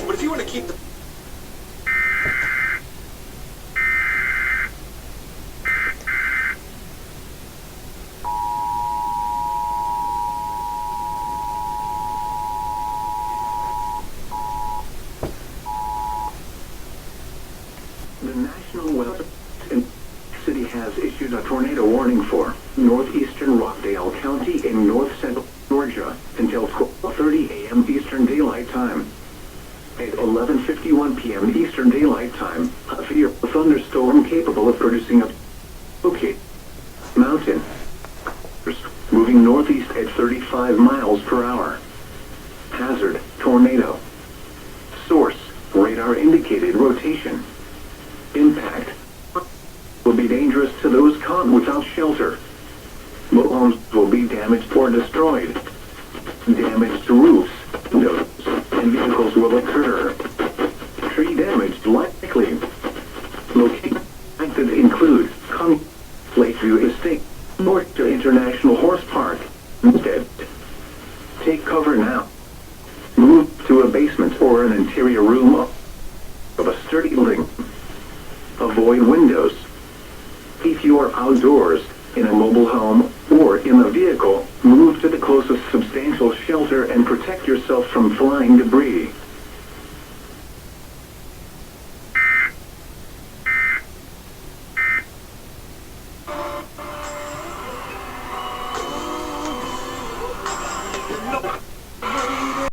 But if you want to keep the The National Weather City has issued a tornado warning for Northeastern Rockdale County in north central Georgia until 12:30 a.m. Eastern Daylight Time. At 11:51 p.m. Eastern Daylight Time, a severe thunderstorm capable of producing a mountain moving northeast at 35 miles per hour. Hazard, tornado. Source, radar indicated rotation. Impact will be dangerous to those caught without shelter. Homes will be damaged or destroyed. Damage to roofs, windows, and vehicles will occur. Tree damage likely. Locations affected include Conyers, Lakeview Estate, North to International Horse Park. Instead, take cover now. Move to a basement or an interior room of a sturdy building. Avoid windows. If you are outdoors, in a mobile home, or in a vehicle, move to the closest substantial shelter and protect yourself from flying debris.